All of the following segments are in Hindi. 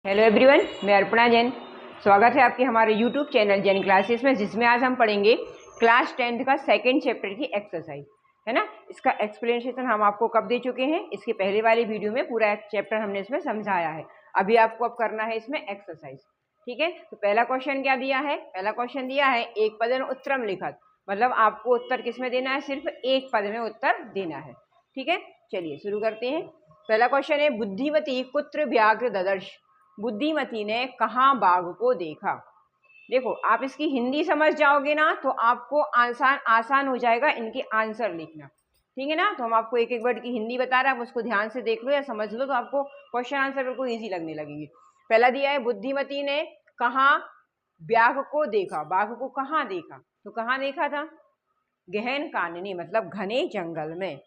हेलो एवरीवन, मैं अर्पणा जैन। स्वागत है आपके हमारे यूट्यूब चैनल जैन क्लासेस में, जिसमें आज हम पढ़ेंगे क्लास 10th का सेकंड चैप्टर की एक्सरसाइज, है ना। इसका एक्सप्लेनेशन हम आपको कब दे चुके हैं, इसके पहले वाली वीडियो में पूरा चैप्टर हमने इसमें समझाया है। अभी आपको अब करना है इसमें एक्सरसाइज, ठीक है। तो पहला क्वेश्चन क्या दिया है, पहला क्वेश्चन दिया है एक पद में उत्तरम लिखत, मतलब आपको उत्तर किस में देना है, सिर्फ एक पद में उत्तर देना है, ठीक है। चलिए शुरू करते हैं। पहला क्वेश्चन है बुद्धिमती कुत्र व्याघ्र ददर्श, बुद्धिमती ने कहाँ बाघ को देखा। देखो, आप इसकी हिंदी समझ जाओगे ना तो आपको आसान हो जाएगा इनके आंसर लिखना, ठीक है ना। तो हम आपको एक एक वर्ड की हिंदी बता रहे हैं, आप उसको ध्यान से देख लो या समझ लो तो आपको क्वेश्चन आंसर बिल्कुल इजी लगने लगेगी। पहला दिया है बुद्धिमती ने कहाँ बाघ को देखा, बाघ को कहाँ देखा, तो कहाँ देखा था, गहन काननी मतलब घने जंगल में,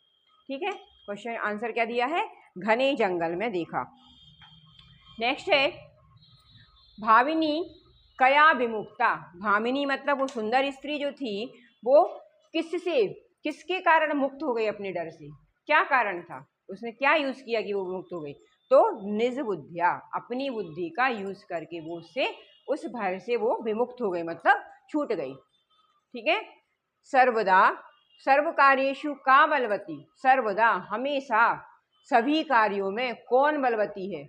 ठीक है। क्वेश्चन आंसर क्या दिया है, घने जंगल में देखा। नेक्स्ट है भामिनी कया विमुक्ता, भामिनी मतलब वो सुंदर स्त्री जो थी वो किससे, किसके कारण मुक्त हो गई अपने डर से, क्या कारण था, उसने क्या यूज किया कि वो मुक्त हो गई, तो निज बुद्धिया, अपनी बुद्धि का यूज करके वो उससे उस भय से वो विमुक्त हो गई, मतलब छूट गई, ठीक है। सर्वदा सर्व कार्येषु का बलवती, सर्वदा हमेशा सभी कार्यों में कौन बलवती है,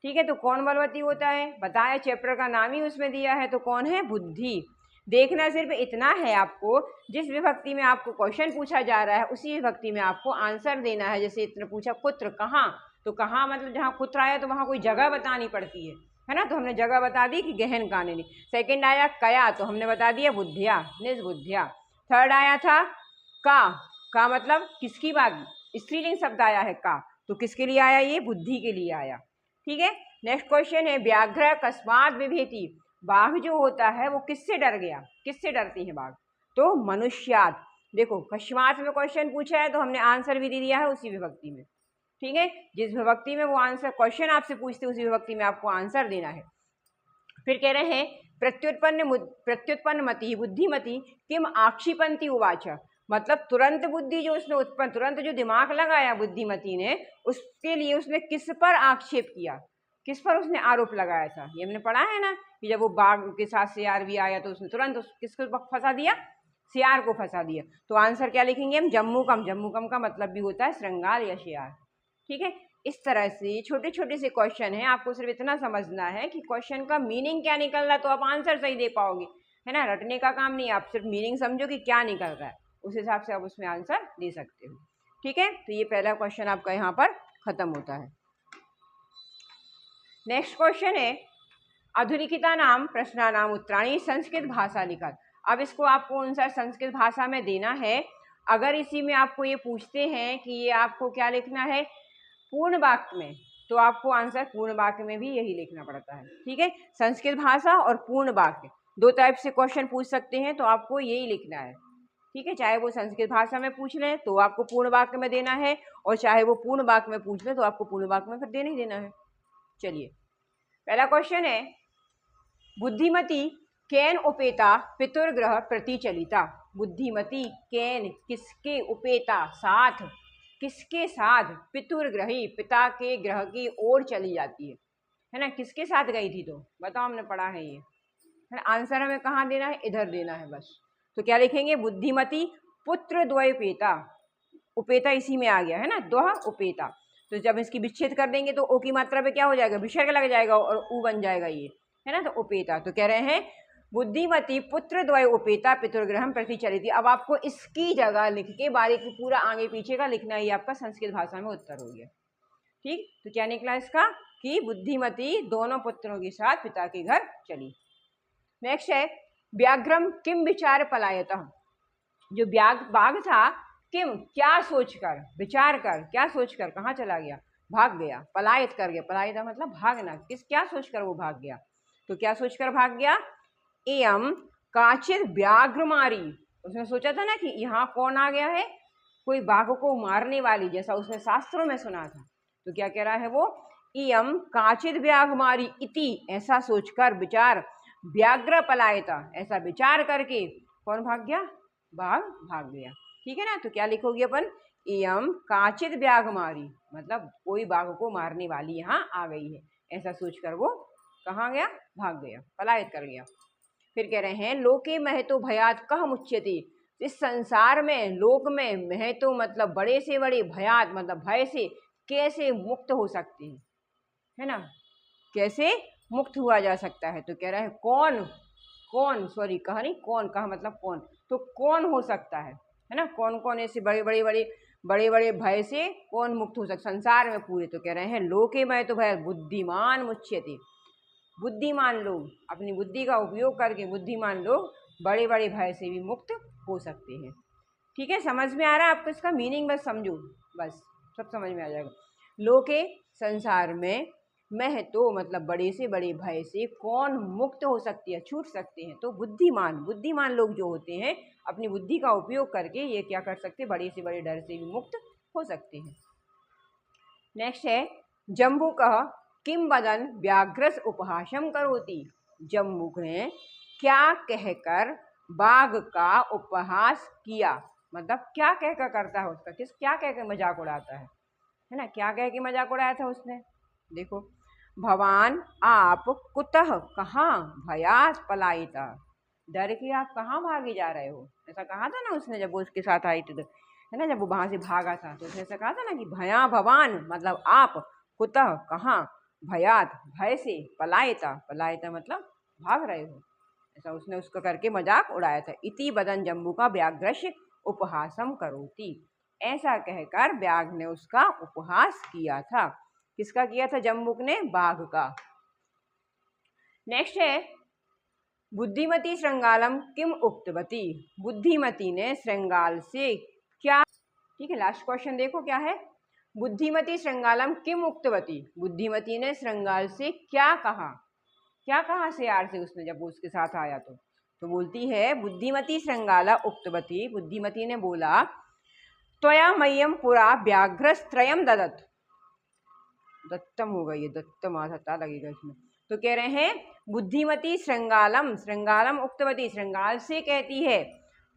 ठीक है। तो कौन बलवती होता है बताया, चैप्टर का नाम ही उसमें दिया है, तो कौन है, बुद्धि। देखना सिर्फ इतना है आपको, जिस विभक्ति में आपको क्वेश्चन पूछा जा रहा है उसी विभक्ति में आपको आंसर देना है। जैसे इतना पूछा कुत्र कहाँ, तो कहाँ मतलब जहाँ कुत्र आया तो वहाँ कोई जगह बतानी पड़ती है ना। तो हमने जगह बता दी कि गहन काननी। सेकंड आया कया, तो हमने बता दिया बुद्धिया, निज बुद्धिया। थर्ड आया था का मतलब किसकी बात, स्त्रीलिंग शब्द आया है का, तो किसके लिए आया, ये बुद्धि के लिए आया, ठीक है। नेक्स्ट क्वेश्चन है व्याघ्र कस्मात विभेति, बाघ जो होता है वो किससे डर गया, किससे डरती है बाघ, तो मनुष्यात। देखो कस्मात में क्वेश्चन पूछा है तो हमने आंसर भी दे दिया है उसी विभक्ति में, ठीक है। जिस विभक्ति में वो आंसर क्वेश्चन आपसे पूछते उसी विभक्ति में आपको आंसर देना है। फिर कह रहे हैं प्रत्युत्पन्न मति बुद्धिमती किम आक्षिपंती उवाच, मतलब तुरंत बुद्धि जो उसने उत्पन्न, तुरंत जो दिमाग लगाया बुद्धिमती ने, उसके लिए उसने किस पर आक्षेप किया, किस पर उसने आरोप लगाया था। ये हमने पढ़ा है ना कि जब वो बाघ के साथ सियार भी आया तो उसने तुरंत किसको फंसा दिया, सियार को फंसा दिया। तो आंसर क्या लिखेंगे हम, जम्मूकम। जम्मूकम का मतलब भी होता है श्रृंगार या सियार, ठीक है। इस तरह से छोटे छोटे से क्वेश्चन है, आपको सिर्फ इतना समझना है कि क्वेश्चन का मीनिंग क्या निकल रहा है तो आप आंसर सही दे पाओगे, है ना। रटने का काम नहीं, आप सिर्फ मीनिंग समझो कि क्या निकल रहा है, उस हिसाब से आप उसमें आंसर दे सकते हो, ठीक है। तो ये पहला क्वेश्चन आपका यहाँ पर खत्म होता है। नेक्स्ट क्वेश्चन है अधुलिखिता नाम प्रश्नानाम उत्तराणी संस्कृत भाषा लिखत। अब इसको आपको अनुसार संस्कृत भाषा में देना है। अगर इसी में आपको ये पूछते हैं कि ये आपको क्या लिखना है पूर्ण वाक्य में, तो आपको आंसर पूर्ण वाक्य में भी यही लिखना पड़ता है, ठीक है। संस्कृत भाषा और पूर्ण वाक्य दो टाइप से क्वेश्चन पूछ सकते हैं, तो आपको यही लिखना है, ठीक है। चाहे वो संस्कृत भाषा में पूछ लें तो आपको पूर्ण वाक्य में देना है, और चाहे वो पूर्ण वाक्य में पूछ लें तो आपको पूर्ण वाक्य में फिर देना ही देना है। चलिए पहला क्वेश्चन है बुद्धिमती केन उपेता पितुर्ग्रह प्रति चलिता, बुद्धिमती केन किसके उपेता साथ, किसके साथ, पितुर्ग्रही पिता के ग्रह की ओर चली जाती है ना। किसके साथ गई थी, तो बताओ, हमने पढ़ा है ये, है ना। आंसर हमें कहाँ देना है, इधर देना है बस। तो क्या लिखेंगे, बुद्धिमती पुत्र द्वयोपेता, उपेता इसी में आ गया है ना, द्वह उपेता। तो जब इसकी विच्छेद कर देंगे तो ओ की मात्रा पे क्या हो जाएगा, विसर्ग लग जाएगा और उ बन जाएगा ये, है ना। तो उपेता, तो कह रहे हैं बुद्धिमती पुत्र द्वय उपेता पितुर्ग्रहम प्रति चलिती। अब आपको इसकी जगह लिख के बारीकी पूरा आगे पीछे का लिखना ही आपका संस्कृत भाषा में उत्तर हो गया, ठीक। तो क्या निकला इसका कि बुद्धिमती दोनों पुत्रों के साथ पिता के घर चली। नेक्स्ट है व्याघ्रम किम विचार पलायतः, जो बाघ था किम क्या सोचकर, विचार कर, क्या सोचकर कहाँ चला गया, भाग गया, पलायत कर गया, पलायत मतलब भागना, किस क्या सोचकर वो भाग गया, तो क्या सोचकर भाग गया, एयम काचित व्याघ्र मारी, उसने सोचा था ना कि यहाँ कौन आ गया है, कोई बाघ को मारने वाली, जैसा उसने शास्त्रों में सुना था। तो क्या कह रहा है वो, इयम काचित व्याघ्र मारी इति, ऐसा सोचकर विचार, व्याघ्र पलायता, ऐसा विचार करके कौन भाग गया, बाघ भाग गया, ठीक है ना। तो क्या लिखोगे अपन, इयम काचित व्याघ्र मारी, मतलब कोई बाघ को मारने वाली यहाँ आ गई है, ऐसा सोचकर वो कहाँ गया, भाग गया, पलायन कर गया। फिर कह रहे हैं लोके महतो भयात कह मुच्यते, इस संसार में, लोक में महतो मतलब बड़े से बड़े, भयात मतलब भय से कैसे मुक्त हो सकते हैं, है ना, कैसे मुक्त हुआ जा सकता है। तो कह रहा है कौन, कौन सॉरी कहा नहीं, कौन कहा मतलब कौन, तो कौन हो सकता है ना, कौन कौन ऐसे बड़े बड़े भय से कौन मुक्त हो सकता संसार में पूरे। तो कह रहे हैं लोके में तो भय बुद्धिमान मुच्यते, बुद्धिमान लोग अपनी बुद्धि का उपयोग करके बुद्धिमान लोग बड़े बड़े भय से भी मुक्त हो सकते हैं। ठीक है, समझ में आ रहा है आपको, इसका मीनिंग बस समझो, बस सब समझ में आ जाएगा। लोके संसार में, मैं तो मतलब बड़े से बड़े भय से कौन मुक्त हो सकती है, छूट सकते हैं, तो बुद्धिमान, बुद्धिमान लोग जो होते हैं अपनी बुद्धि का उपयोग करके ये क्या कर सकते हैं, बड़े से बड़े डर से भी मुक्त हो सकते हैं। नेक्स्ट है जम्बूकः किम वदन व्याघ्रस उपहासम करोति, जम्बूक ने क्या कहकर बाघ का उपहास किया, मतलब क्या कहकर करता है उसका, क्या कहकर मजाक उड़ाता है ना, क्या कह के मजाक उड़ाया था उसने। देखो भवान आप कुतः कहाँ भयात पलायिता, डर के आप कहाँ भागे जा रहे हो, ऐसा कहा था ना उसने जब वो उसके साथ आई थी, है ना, जब वो वहां से भागा था तो उसने ऐसा कहा था ना कि भया भवान मतलब आप, कुतः कहाँ, भयात भय से, पलायिता, पलायिता मतलब भाग रहे हो, ऐसा उसने उसका करके मजाक उड़ाया था। इति बदन जम्बू का व्याघ्रस्य उपहासम करोति, ऐसा कहकर व्याघ्र ने उसका उपहास किया था। किसका किया था, जम्बुक ने, बाघ का। नेक्स्ट है बुद्धिमती श्रृंगालम किम उक्तवती, बुद्धिमती ने श्रृंगाल से क्या, ठीक है, लास्ट क्वेश्चन देखो क्या है, बुद्धिमती श्रृंगालम किम उक्तवती, बुद्धिमती ने श्रृंगाल से क्या कहा, क्या कहा शेयार से उसने जब वो उसके साथ आया तो बोलती है बुद्धिमती श्रृंगाला उक्तवती, बुद्धिमती ने बोला त्वया मह्यम पुरा व्याघ्रस्त्रयम ददत, दत्तम होगा ये, दत्तम आधा लगेगा इसमें। तो कह रहे हैं बुद्धिमती श्रृंगालम, श्रृंगालम उक्तवती श्रृंगाल से कहती है,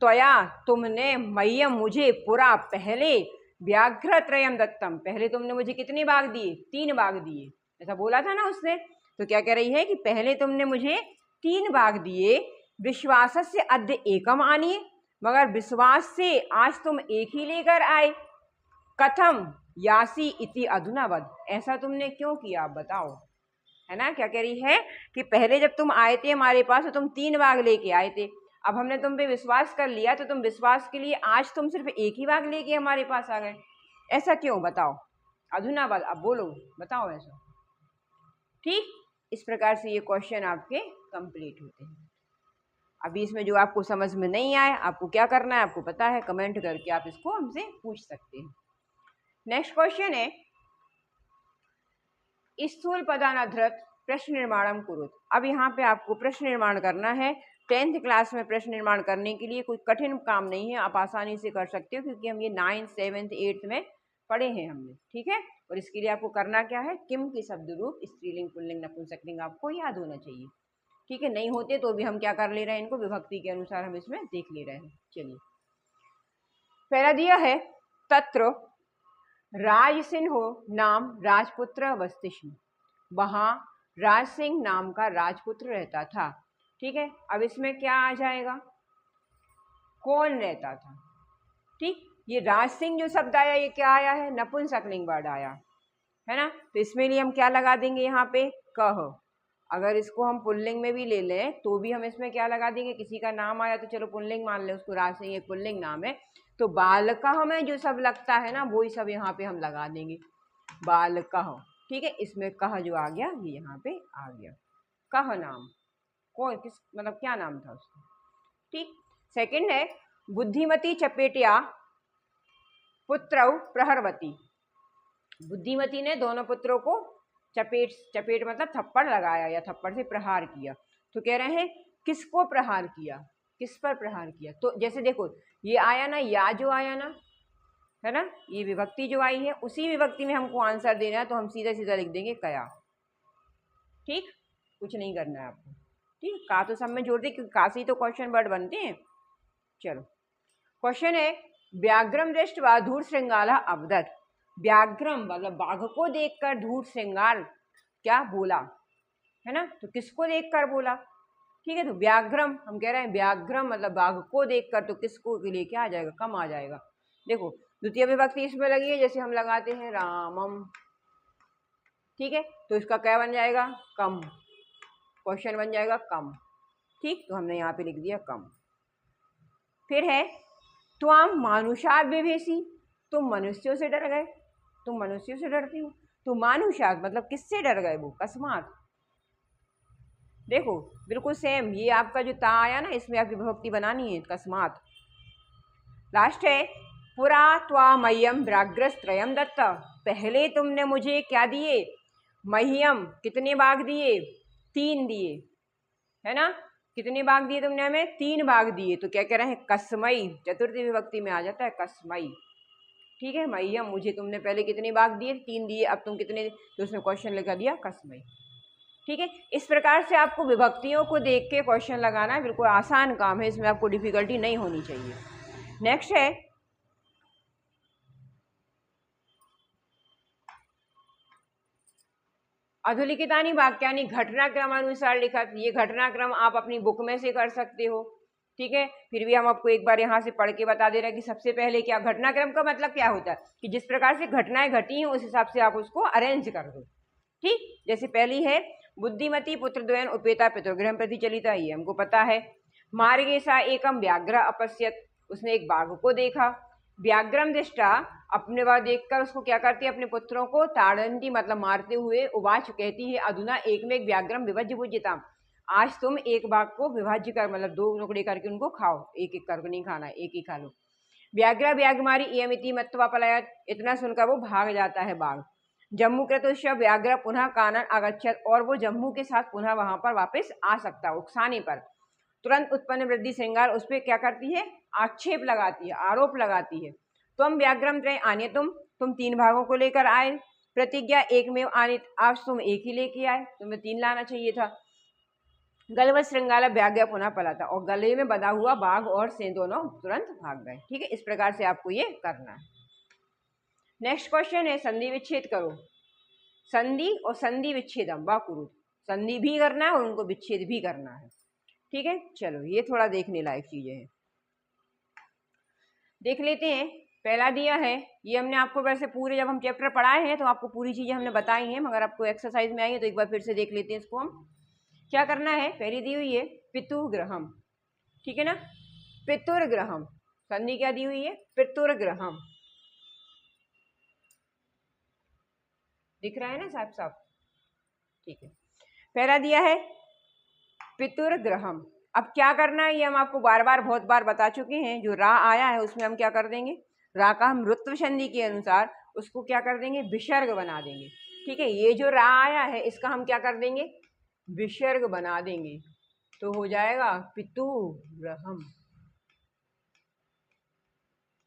त्वया तुमने, मह्यम मुझे, पुरा पहले, व्याघ्र त्रयम दत्तम पहले तुमने मुझे कितने बाघ दिए, 3 बाघ दिए, ऐसा बोला था ना उसने। तो क्या कह रही है कि पहले तुमने मुझे 3 बाघ दिए, विश्वास से अद्य एकम आनिए, मगर विश्वास से आज तुम एक ही लेकर आए, कथम यासी इति अधुना वद, ऐसा तुमने क्यों किया आप बताओ, है ना। क्या कह रही है कि पहले जब तुम आए थे हमारे पास तो तुम 3 बाघ लेके आए थे, अब हमने तुम पे विश्वास कर लिया तो तुम विश्वास के लिए आज तुम सिर्फ एक ही बाघ लेके हमारे पास आ गए, ऐसा क्यों बताओ, अधुना वद, अब बोलो बताओ ऐसा। ठीक, इस प्रकार से ये क्वेश्चन आपके कंप्लीट होते हैं। अभी इसमें जो आपको समझ में नहीं आए आपको क्या करना है, आपको पता है, कमेंट करके आप इसको हमसे पूछ सकते हैं। नेक्स्ट क्वेश्चन है स्थूल पदानधृत प्रश्न निर्माणम कुरुत, अब यहाँ पे आपको प्रश्न निर्माण करना है। 10th क्लास में प्रश्न निर्माण करने के लिए कोई कठिन काम नहीं है, आप आसानी से कर सकते हो क्योंकि हम ये 9th 7th 8th में पढ़े हैं हमने, ठीक है। और इसके लिए आपको करना क्या है, किम के शब्द रूप स्त्रीलिंग पुल्लिंग नपुंसकलिंग आपको याद होना चाहिए, ठीक है। नहीं होते तो भी हम क्या कर ले रहे हैं, इनको विभक्ति के अनुसार हम इसमें देख ले रहे हैं। चलिए पहला दिया है तत्र राजसिंह नाम राजपुत्र वस्तिष्ण, वहां राज सिंह नाम का राजपुत्र रहता था, ठीक है। अब इसमें क्या आ जाएगा, कौन रहता था, ठीक। ये राज सिंह जो शब्द आया ये क्या आया है, नपुंसकलिंग वर्ड आया है ना, तो इसमें लिए हम क्या लगा देंगे यहाँ पे, कह। अगर इसको हम पुल्लिंग में भी ले लें तो भी हम इसमें क्या लगा देंगे, किसी का नाम आया तो चलो पुल्लिंग मान ले उसको, राज सिंह एक पुल्लिंग नाम है, तो बालकः में जो सब लगता है ना वही सब यहाँ पे हम लगा देंगे, बालकः, ठीक है। इसमें कह जो आ गया ये यहाँ पे आ गया, कह नाम, कौन किस मतलब क्या नाम था उसका, ठीक। सेकंड है बुद्धिमती चपेटिया पुत्रौ प्रहरवती, बुद्धिमती ने दोनों पुत्रों को चपेट, चपेट मतलब थप्पड़ लगाया या थप्पड़ से प्रहार किया। तो कह रहे हैं किसको प्रहार किया, किस पर प्रहार किया, तो जैसे देखो ये आया ना, या जो आया ना, है ना, ये विभक्ति जो आई है उसी विभक्ति में हमको आंसर देना है, तो हम सीधा सीधा लिख देंगे कया, ठीक, कुछ नहीं करना है आपको, ठीक। का तो सब में जोड़ दे क्योंकि का से ही तो क्वेश्चन वर्ड बनते हैं। चलो क्वेश्चन है व्याघ्रम दृष्ट्वा धूर श्रृंगाला अवदत, व्याघ्रम मतलब बाघ को देखकर धूर श्रृंगाल क्या बोला, है ना, तो किसको देखकर बोला, ठीक है। तो व्याघ्रम हम कह रहे हैं, व्याघ्रम मतलब बाघ को देखकर, तो किसको के लिए क्या आ जाएगा, कम आ जाएगा। देखो द्वितीय विभक्ति इसमें लगी है, जैसे हम लगाते हैं रामम, ठीक है, तो इसका क्या बन जाएगा, कम, क्वेश्चन बन जाएगा कम, ठीक, तो हमने यहाँ पे लिख दिया कम। फिर है त्वम मानुषाद विभेसी, तुम मनुष्यों से डर गए, तुम मनुष्यों से डरती हो, तो मानुषाद मतलब किससे डर गए, वो कस्मात। देखो बिल्कुल सेम, ये आपका जो ता आया ना, इसमें आपकी विभक्ति बनानी है कस्मात। लास्ट है पुरा त्वामह्यम व्याघ्रस्त्रयम दत्त, पहले तुमने मुझे क्या दिए, मह्यम कितने बाघ दिए, 3 दिए, है ना, कितने बाघ दिए तुमने हमें, 3 बाघ दिए, तो क्या कह रहे हैं, कस्मई, चतुर्थी विभक्ति में आ जाता है कस्मई, ठीक है। मह्यम मुझे तुमने पहले कितने बाघ दिए, 3 दिए, अब तुम कितने, तो उसमें क्वेश्चन लगा दिया कस्मई, ठीक है। इस प्रकार से आपको विभक्तियों को देख के क्वेश्चन लगाना बिल्कुल आसान काम है, इसमें आपको डिफिकल्टी नहीं होनी चाहिए। नेक्स्ट है अधोलिखितानि वाक्यानि घटनाक्रमानुसार लिखत, ये घटनाक्रम आप अपनी बुक में से कर सकते हो, ठीक है। फिर भी हम आपको एक बार यहाँ से पढ़ के बता दे रहे हैं कि सबसे पहले क्या, घटनाक्रम का मतलब क्या होता है कि जिस प्रकार से घटनाएं घटी हैं उस हिसाब से आप उसको अरेंज कर दो, ठीक। जैसे पहली है बुद्धिमती पुत्रद्वयं उपेता पितृगृहं प्रति चलिता, ये हमको पता है। मार्गे सा एकम व्याघ्र अपश्यत, उसने एक बाघ को देखा। व्याघ्रम दृष्टा, अपने बार देखकर उसको क्या करती है, अपने पुत्रों को ताड़ंती मतलब मारते हुए, उवाच कहती है अधुना एकमेक व्याघ्रम विभज्य भुज्यताम, आज तुम एक बाघ को विभाज्य कर मतलब 2 टुकड़े करके उनको खाओ, एक एक करके नहीं खाना, एक ही खा लो। व्याघ्र व्याघ्रमारी इयमिति मत्वा पलायत, इतना सुनकर वो भाग जाता है बाघ। जम्मू कृतुष्य व्याघ्र पुनः कानन आगच्छत, और वो जम्मू के साथ पुनः वहां पर वापस आ सकता है, उकसाने पर तुरंत उत्पन्न वृद्धि श्रृंगार उस पर क्या करती है, आक्षेप लगाती है, आरोप लगाती है। तुम व्याघ्रम त्रय आने, तुम 3 भागों को लेकर आए, प्रतिज्ञा एक में आने, आज तुम एक ही लेके आए, तुम्हें 3 लाना चाहिए था। गलव श्रृंगाला व्याघ्र पुनः पलाता, और गले में बंधा हुआ बाघ और सें दोनों तुरंत भाग गए, ठीक है। इस प्रकार से आपको ये करना है। नेक्स्ट क्वेश्चन है संधि विच्छेद करो, संधि और संधि विच्छेदम व कुरु, संधि भी करना है और उनको विच्छेद भी करना है, ठीक है। चलो ये थोड़ा देखने लायक चीजें हैं, देख लेते हैं। पहला दिया है, ये हमने आपको वैसे पूरे जब हम चैप्टर पढ़ाए हैं तो आपको पूरी चीजें हमने बताई हैं, मगर आपको एक्सरसाइज में आई है तो एक बार फिर से देख लेते हैं इसको। हम क्या करना है, पहली दी हुई है पितुग्रहम, ठीक है ना, पितुर्ग्रहम, संधि क्या दी हुई है, पितुर्ग्रहम, दिख रहा है ना साफ साफ, ठीक है। पहला दिया है पितुर्ग्रहम, अब क्या करना है ये हम आपको बार बार बहुत बार बता चुके हैं। जो रा आया है उसमें हम क्या कर देंगे, रा का हम ऋत्व संधि के अनुसार उसको क्या कर देंगे, विसर्ग बना देंगे, ठीक है। ये जो रा आया है इसका हम क्या कर देंगे, विसर्ग बना देंगे, तो हो जाएगा पितुग्रहम,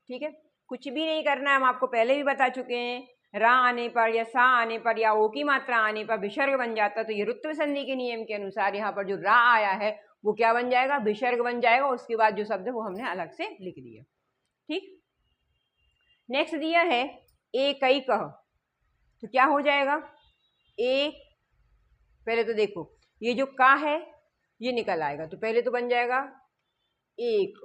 ठीक है। कुछ भी नहीं करना है, हम आपको पहले भी बता चुके हैं, रा आने पर या सा आने पर या ओ की मात्रा आने पर विसर्ग बन जाता, तो ये ऋत्व संधि के नियम के अनुसार यहाँ पर जो रा आया है वो क्या बन जाएगा, विसर्ग बन जाएगा, उसके बाद जो शब्द है वो हमने अलग से लिख दिया, ठीक। नेक्स्ट दिया है एकैकः, तो क्या हो जाएगा, एक, पहले तो देखो ये जो का है ये निकल आएगा, तो पहले तो बन जाएगा एक,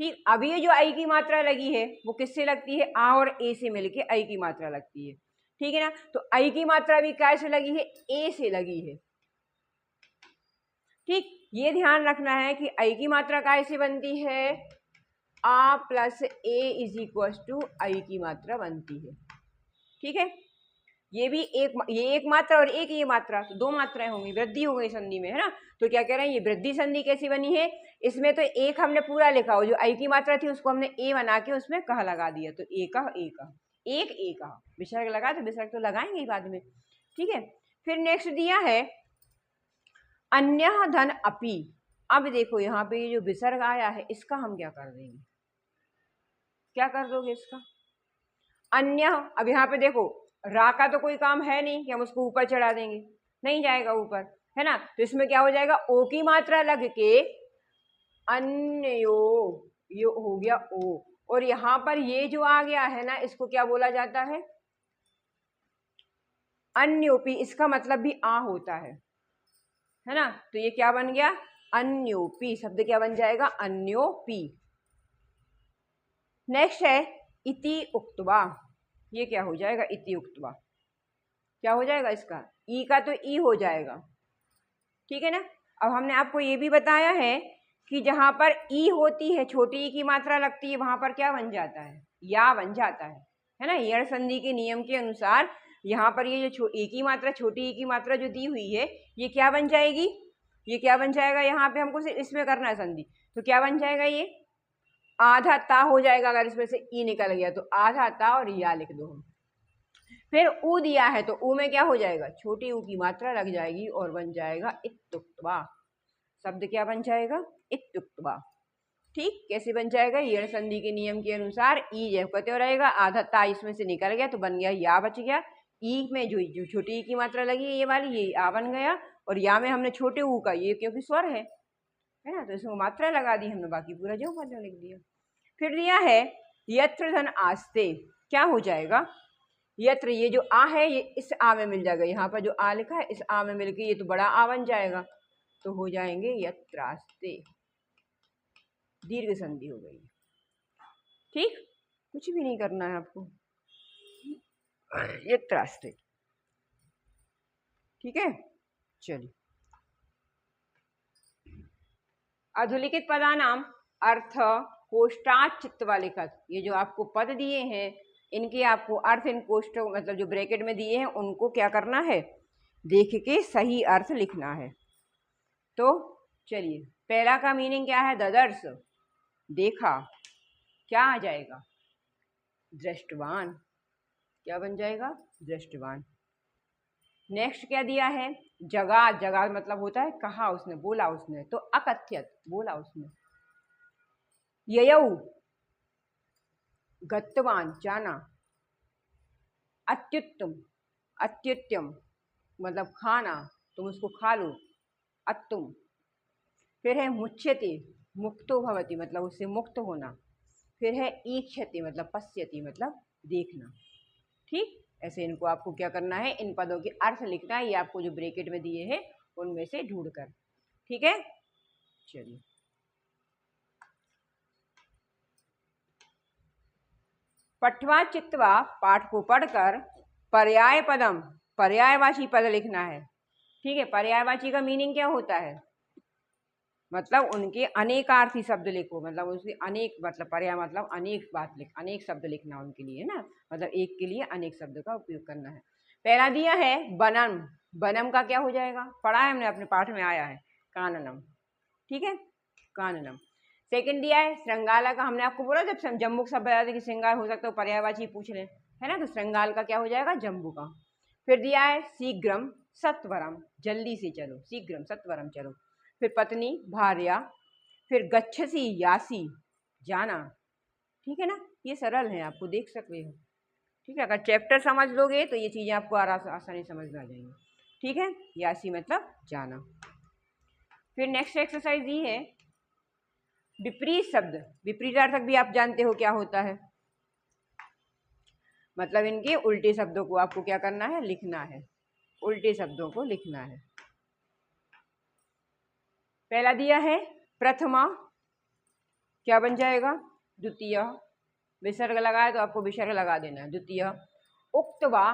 ठीक। अब ये जो आई की मात्रा लगी है वो किससे लगती है, आ और ए से मिलके आई की मात्रा लगती है, ठीक है ना। तो आई की मात्रा भी कैसे लगी है, ए से लगी है, ठीक। ये ध्यान रखना है कि आई की मात्रा कैसे बनती है, आ plus A is equal to आई की मात्रा बनती है, ठीक है। ये भी एक मात्रा और एक ये मात्रा, तो 2 मात्राएं होंगी, वृद्धि हो गई संधि में, है ना। तो क्या कह रहे हैं, ये वृद्धि संधि कैसी बनी है, इसमें तो एक हमने पूरा लिखा हो, जो आई की मात्रा थी उसको हमने ए बना के उसमें कह लगा दिया, तो एकह एकह, एक एकह, विसर्ग लगा तो विसर्ग तो लगाएंगे ही बाद में, ठीक है। फिर नेक्स्ट दिया है अन्य धन अपि, अब देखो यहाँ पे ये जो विसर्ग आया है इसका हम क्या कर देंगे, क्या कर दोगे इसका, अन्य, अब यहाँ पे देखो रा का तो कोई काम है नहीं कि हम उसको ऊपर चढ़ा देंगे, नहीं जाएगा ऊपर, है ना। तो इसमें क्या हो जाएगा, ओ की मात्रा लग के अन्यो, ये हो गया ओ, और यहाँ पर ये जो आ गया है ना इसको क्या बोला जाता है, अन्योपी, इसका मतलब भी आ होता है ना, तो ये क्या बन गया, अन्योपी। शब्द क्या बन जाएगा, अन्योपी। नेक्स्ट है इति उक्त्वा, ये क्या हो जाएगा, इति उक्त्वा क्या हो जाएगा, इसका ई का तो ई हो जाएगा, ठीक है ना। अब हमने आपको ये भी बताया है कि जहां पर ई होती है, छोटी ई की मात्रा लगती है, वहां पर क्या बन जाता है, या बन जाता है ना। यण संधि के नियम के अनुसार यहाँ पर ये जो ई की मात्रा, छोटी ई की मात्रा जो दी हुई है, ये क्या बन जाएगी, ये क्या बन जाएगा, यहाँ पे हमको इसमें करना है संधि, तो क्या बन जाएगा, ये आधा ता हो जाएगा। अगर इसमें से ई निकल गया तो आधा ता और या लिख दो हम। फिर ऊ दिया है तो ऊ में क्या हो जाएगा, छोटी ऊ की मात्रा लग जाएगी और बन जाएगा इत्युक्त्वा। शब्द क्या बन जाएगा, इत्युक्त्वा। ठीक, कैसे बन जाएगा, यण संधि के नियम के अनुसार ई जब कहते रहेगा, आधा ता इसमें से निकल गया तो बन गया या, बच गया। ई में जो छोटी ई की मात्रा लगी है ये वाली, ये आ बन गया, और या में हमने छोटे ऊ का, ये क्योंकि स्वर है ना, तो इसमें मात्रा लगा दी हमने, बाकी पूरा जो पद लिख दिया। फिर दिया है यत्र धन आस्ते, क्या हो जाएगा, यत्र, ये जो आ है ये इस आ में मिल जाएगा, यहाँ पर जो आ लिखा है इस आ में मिलकर ये तो बड़ा आ बन जाएगा, तो हो जाएंगे यत्रास्ते, दीर्घ संधि हो गई। ठीक, कुछ भी नहीं करना है आपको, यत्रास्ते, ठीक है। चलिए, अधोलिखित पदानाम अर्थ कोष्ठाचित्वा लिखत, ये जो आपको पद दिए हैं इनके आपको अर्थ इन कोष्ठ मतलब जो ब्रैकेट में दिए हैं उनको क्या करना है, देख के सही अर्थ लिखना है। तो चलिए, पहला का मीनिंग क्या है, ददर्श, देखा, क्या आ जाएगा, दृष्टवान, क्या बन जाएगा, दृष्टवान। नेक्स्ट क्या दिया है, जगा, जगा मतलब होता है कहा उसने, बोला उसने, तो अकथ्यत, बोला उसने। ययौ, गतवान, जाना। अत्युत्तम, अत्युत्तम मतलब खाना, तुम उसको खा लो, अत्तुम। फिर है मुच्यते, मुक्तो भवति मतलब उससे मुक्त होना। फिर है ईक्षति मतलब पश्यति मतलब देखना। ठीक, ऐसे इनको आपको क्या करना है, इन पदों के अर्थ लिखना है, ये आपको जो ब्रैकेट में दिए हैं उनमें से ढूंढकर, ठीक है। चलिए, पठवा चित्वा, पाठ को पढ़कर पर्याय पदम, पर्यायवाची पद लिखना है। ठीक है, पर्यायवाची का मीनिंग क्या होता है, मतलब उनके अनेकार्थी शब्द लिखो, मतलब उसके अनेक, मतलब पर्याय मतलब अनेक बात लिख, अनेक शब्द लिखना उनके लिए, है ना, मतलब एक के लिए अनेक शब्द का उपयोग करना है। पहला दिया है बनम, बनम का क्या हो जाएगा, पढ़ा है हमने अपने पाठ में आया है, काननम, ठीक है, काननम। सेकंड दिया है श्रृंगाला का, हमने आपको बोला जब जम्बू शब्द बताया था कि श्रृंगार हो सकता है, पर्यायवाची पूछ लें, है ना, तो श्रृंगाल का क्या हो जाएगा, जम्बू का। फिर दिया है शीघ्रम सत्वरम, जल्दी से चलो, शीघ्रम सत्वरम चलो। फिर पत्नी, भार्या। फिर गच्छसी, यासी, जाना। ठीक है ना, ये सरल है, आपको देख सकते हो। ठीक है, अगर चैप्टर समझ लोगे तो ये चीजें आपको आसानी समझ में आ जाएंगी। ठीक है, यासी मतलब जाना। फिर नेक्स्ट एक्सरसाइज ये है विपरीत शब्द, विपरीतार्थक भी आप जानते हो क्या होता है, मतलब इनके उल्टे शब्दों को आपको क्या करना है, लिखना है, उल्टे शब्दों को लिखना है। पहला दिया है प्रथमा, क्या बन जाएगा, द्वितीय, विसर्ग लगाए तो आपको विसर्ग लगा देना है, द्वितीय। उक्तवा,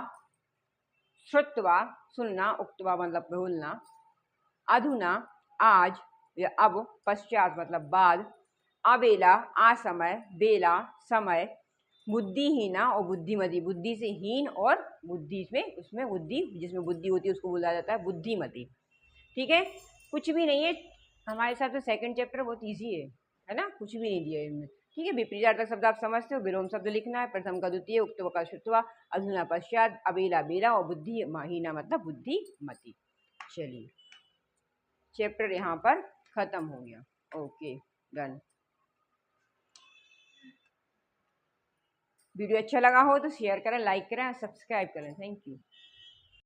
श्रुत्वा सुनना, उक्तवा मतलब बोलना। अधुना आज या अब, पश्चात मतलब बाद। अबेला असमय, बेला समय। बुद्धिहीना और बुद्धिमती, बुद्धि से हीन और बुद्धि में, उसमें बुद्धि, जिसमें बुद्धि होती है उसको बोला जाता है बुद्धिमती। ठीक है, कुछ भी नहीं है हमारे साथ, तो सेकंड चैप्टर बहुत इजी है ना, कुछ भी नहीं दिया है इनमें। ठीक है, विपरीतार्थक शब्द आप समझते हो, विलोम शब्द लिखना है, प्रथम का द्वितीय, उक्तवा का श्रुत्वा, अधुना पश्चात, अबेला बेला और बुद्धिहीना मतलब बुद्धिमती। चलिए, चैप्टर यहाँ पर खत्म हो गया। Okay, done. वीडियो अच्छा लगा हो तो शेयर करें, लाइक करें, सब्सक्राइब करें। Thank you.